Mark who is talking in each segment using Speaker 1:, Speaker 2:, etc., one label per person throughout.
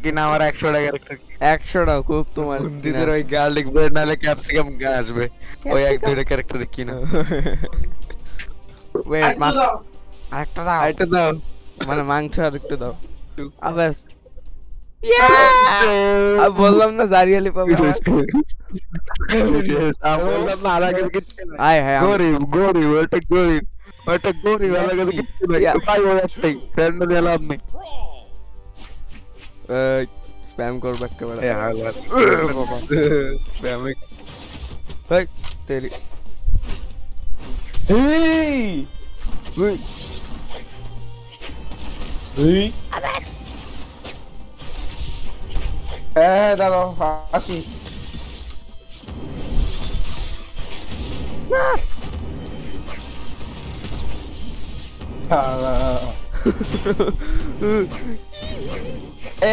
Speaker 1: কিনা আমার 100টা ক্যারেক্টার
Speaker 2: 100টা খুব তোমার
Speaker 1: বন্ধুদের ওই গার্লিক ব্রেড নালে ক্যাপসিকাম আসবে ওই এক দুইটা ক্যারেক্টার কিনা
Speaker 2: ওয়েট মাছ
Speaker 1: আরেকটা দাও
Speaker 2: আরেকটা দাও মানে মাংস আরেকটা দাও আবে আমি বললাম না জারিয়ালি পাবো
Speaker 1: বললাম না আর আগে
Speaker 2: আয় হ্যাঁ
Speaker 1: গরিব ওটা গরিব আলাদা কিছু নাই পাই ওই একটাই ফ্রেন্ড দিলাম নেই
Speaker 2: স্প্যাম করব একেবারে
Speaker 1: স্প্যাম
Speaker 2: ভাই তেরি
Speaker 3: দাঁড়াও আসি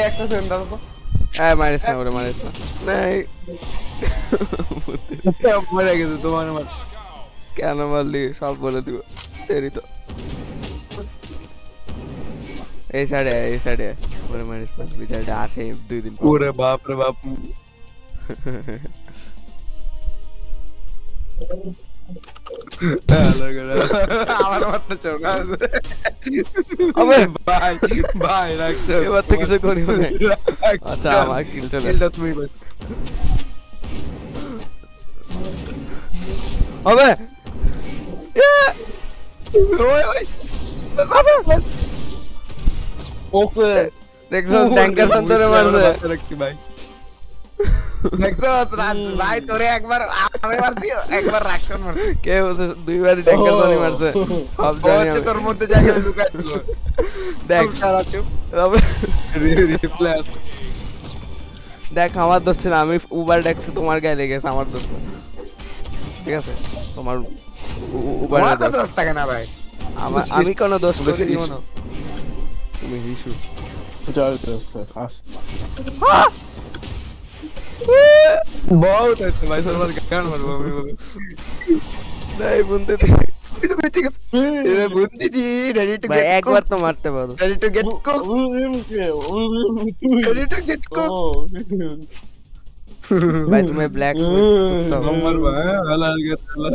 Speaker 3: একটা সেকেন্ড দাঁড়াও তো
Speaker 2: মারিস না ওরে মারিস না নাই
Speaker 1: মরে গেছে তোমার
Speaker 2: কেন মারলি সব বলে দিব তেরি তো এই সাইডে ওরে মারিস না বিচারটা আসে 2 দিন পর
Speaker 1: ওরে বাপ রে বাপ আমার মারতে চাও না
Speaker 2: আবে
Speaker 1: ভাই রাখছো
Speaker 2: এবার তো কিছু করি না আচ্ছা আমার কিল চলে
Speaker 1: কিলটা তুমি বাস
Speaker 2: হবে
Speaker 1: ওই ওই
Speaker 3: ওকে
Speaker 2: দেখছো ট্যাঙ্কার সন্তরে মারছে
Speaker 1: রাখছি ভাই দেখছো রাজ ভাই তোরে একবার আমি মারছি একবার রাকশন মারছি
Speaker 2: কে বলছে দুইবারই ট্যাঙ্কার সনি মারছে সব জানি আমি
Speaker 1: তোর মধ্যে জায়গা লুকাই দিল
Speaker 2: দেখ
Speaker 1: সারা চুপ
Speaker 2: হবে
Speaker 1: রিপ্লেস
Speaker 2: দেখ আমার দোষ ছিল আমি উবার ডাকছি তোমার গায়ে লেগেছে আমার দোষ না ঠিক আছে তোমার উবার
Speaker 1: দোষ থাকে না ভাই
Speaker 2: আমি কোনো দোষ করি না তুমি হিসু
Speaker 3: চল
Speaker 1: बहुत है भाई सर मार गान मारबो আমি
Speaker 2: নাই বুনতে
Speaker 1: ঠিক আছে এ বুনতি দি রেডি টু
Speaker 2: ভাই
Speaker 1: গেট
Speaker 2: একবার তো মারতে পারো
Speaker 1: ready to get cook ready to get cook
Speaker 2: ভাই তুমি ব্ল্যাক
Speaker 1: মারবা হালা গেট হালা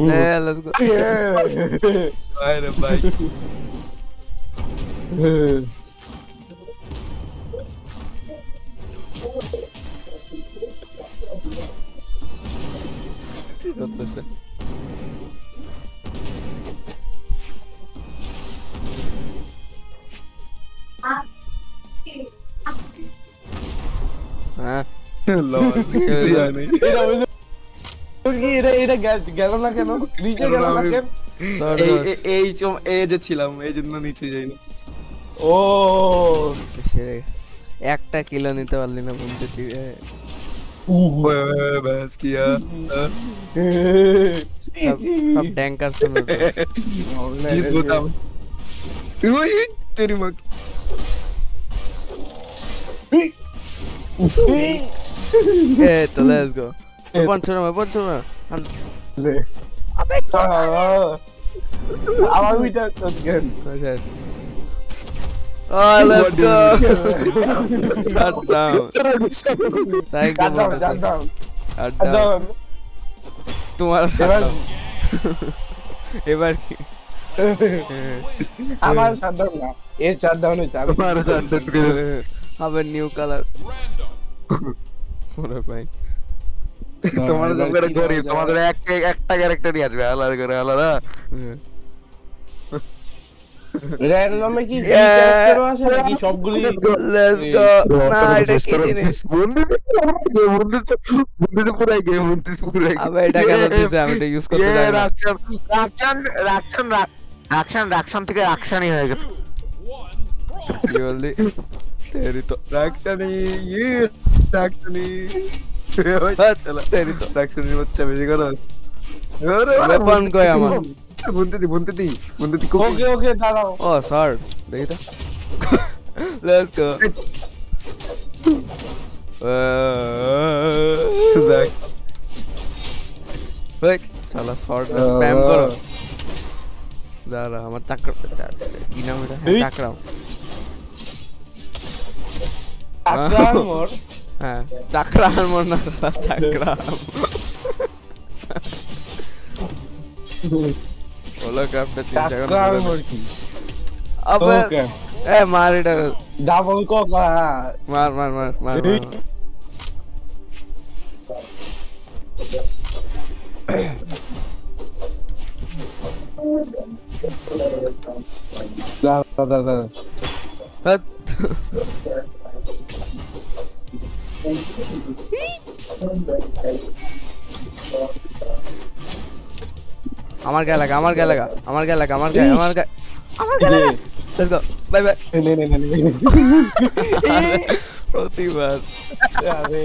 Speaker 2: লেটস গো
Speaker 1: ভাই রে ভাই
Speaker 2: করতেছে হ্যাঁ
Speaker 1: লর্ড কিছু জানি নাই
Speaker 3: এটা গেল না কেন নিচে গেল না কেন
Speaker 1: এই যে ছিলাম এই জন্য নিচে যাইনি
Speaker 3: ও
Speaker 2: একটা কিলো নিতে পারলি না বন্ধু
Speaker 1: बस किया
Speaker 2: सब टैंकर से
Speaker 1: जीत होता ओए तेरी मां
Speaker 2: ए तो लेट्स गो पंच ना
Speaker 3: ले
Speaker 2: अबे
Speaker 3: আমার উইটা game
Speaker 2: Oh, let's go. Shut down. Thank you.
Speaker 3: Shut down.
Speaker 2: तुम्हारा এবার কি
Speaker 3: আমার shut down না এর shut down হইছে
Speaker 1: আমার shut down করে
Speaker 2: হবে নিউ কালার ওরে ভাই
Speaker 1: তোমাদের সঙ্গে গরিব তোমাদের একটা ক্যারেক্টারই আসবে আলাদা করে আলাদা
Speaker 3: র‍্যান্ডমে কি ক্যারেক্টার আছে নাকি সবগুলি
Speaker 2: লেটস গো না এটা কি জিনিস
Speaker 1: বন্ধু তো পুরাই গেম বন্ধু পুরাই
Speaker 2: আবে এটা কেন দিছে আমি এটা ইউজ করতে জানি না
Speaker 1: রাকশন থেকে রাকশানি হয়ে গেছে
Speaker 2: কি বললি তেরি তো
Speaker 1: রাকশানি রাকশানি
Speaker 2: তেরি তো
Speaker 1: রাকশানির বাচ্চা বেশি করো
Speaker 2: ওয়েপন কই আমার
Speaker 1: বুনতে
Speaker 3: ওকে দাঁড়াও
Speaker 2: ও স্যার দেখি তো লেটস গো
Speaker 1: দেখ
Speaker 2: দেখ চলো শর্ট স্প্যাম করো দাঁড়া আমার চাকরা কি নাম এটা চাকরাম
Speaker 3: আক্রামর
Speaker 2: হ্যাঁ চাকরা আর্মর না চাকরাম হলো ক্রাফটে 3 সেকেন্ড
Speaker 3: আক্রামর কি
Speaker 2: আবে
Speaker 3: ওকে
Speaker 2: এ মার এটা
Speaker 3: ডাবল কোকা
Speaker 2: মার মার মার মার
Speaker 3: দাদা
Speaker 2: হ্যাট আমার গায়ে লাগা আমার গায়ে লাগা আমার গায়ে লাগা আমার গায়ে আমার গায়ে আমার গায়ে লাগা লেটস গো বাই বাই
Speaker 3: নে
Speaker 2: প্রতিবার
Speaker 3: আরে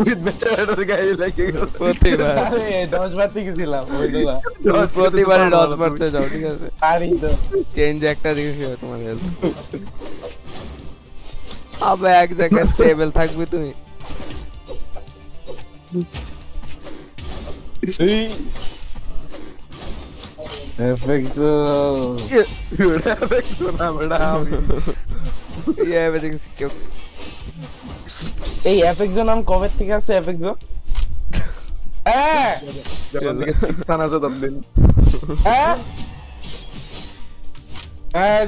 Speaker 1: উইথ বেচারাটার গায়ে লেগে গেল
Speaker 2: প্রতিবার
Speaker 3: আরে 10 বার থেকে ছিলাম ওইটা
Speaker 2: প্রতিবারে ডট মারতে যাও ঠিক আছে
Speaker 3: আরে তো
Speaker 2: চেঞ্জ একটা দিয়েছি তোমার হেলথ আবে এক জায়গায় স্টেবল থাকবি তুমি
Speaker 3: এই এফেক্টো
Speaker 1: ওটা দেখছো না বড়া আমি
Speaker 2: ইয়ে এভরিথিং সিকিউর
Speaker 3: এই এফেক্টো নাম কবে থেকে আছে এফেক্টো
Speaker 1: যখন থেকে ফিকশন আছে ততদিন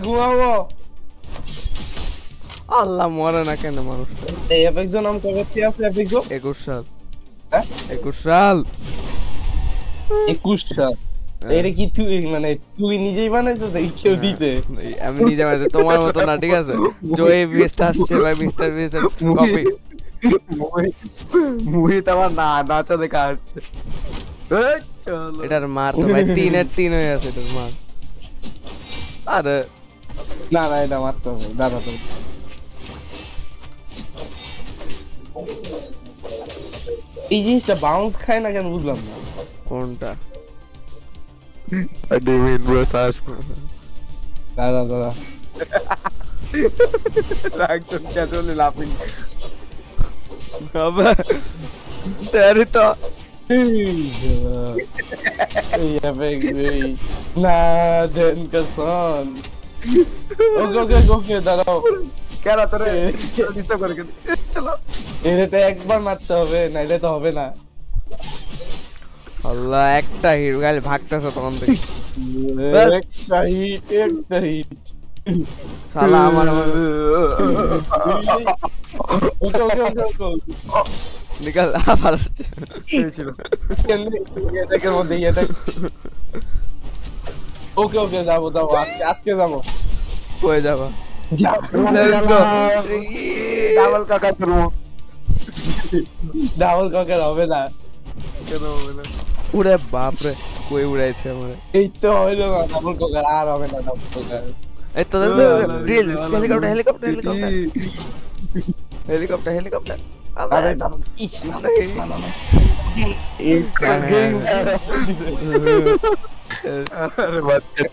Speaker 3: ঘুমাবো
Speaker 2: আল্লাহ মরে না কেন মানুষটা
Speaker 3: এই এফেক্টো নাম কবে থেকে আছে এফেক্টো
Speaker 2: 21 সাল
Speaker 3: হ্যাঁ
Speaker 2: 21 সাল
Speaker 3: 21 সাল এটা কি তুই মানে তুই নিজেই বানাইছিস নাকি কেউ দিতে
Speaker 2: আমি নিজে বানাইছি তোমার মতো না ঠিক আছে জয় বিস্ট আসছে ভাই মিস্টার বিস্ট কপি
Speaker 1: মুই তো আমার না নাচা দেখা আসছে চলো
Speaker 2: এটার মার তো ভাই 3 এর 3 হয়ে আছে এটার মার আরে
Speaker 3: না না এটা মারতে হবে দাদা তো এই জিনিসটা বাউন্স খায় না কেন বুঝলাম না
Speaker 2: কোনটা
Speaker 1: I do mean bro sash
Speaker 3: দাদা
Speaker 1: reaction casually laughing
Speaker 2: আবে তেরি তো
Speaker 3: এই এফেক্ট না দেন কসন ওকে দাঁড়াও
Speaker 1: क्या रहा तेरे डिस्टर्ब करके चलो
Speaker 3: এটা তো একবার মারতে হবে না এটা তো হবে না
Speaker 2: আল্লাহ একটা হিট গাল ভাগতেছে তখন থেকে
Speaker 3: একটা হিট
Speaker 2: শালা আমার
Speaker 3: ওকে
Speaker 2: নিকাল আবার
Speaker 1: ছিল
Speaker 3: এটাকে মধ্যে ওকে যাবো আজকে যাবো
Speaker 2: কই যাবা
Speaker 1: ডাবল কাকা করব
Speaker 3: ডাবল কাকের হবে না
Speaker 1: কেন হবে না
Speaker 2: উড়ে বাপ রে কই উড়াইছে আমারে
Speaker 3: এই তো হইলো না ডাবল কাকের আর হবে না ডাবল কাকের
Speaker 2: এই তো রিল হেলিকপ্টার
Speaker 1: আরে
Speaker 3: ইস না
Speaker 1: আরে বাচ্চা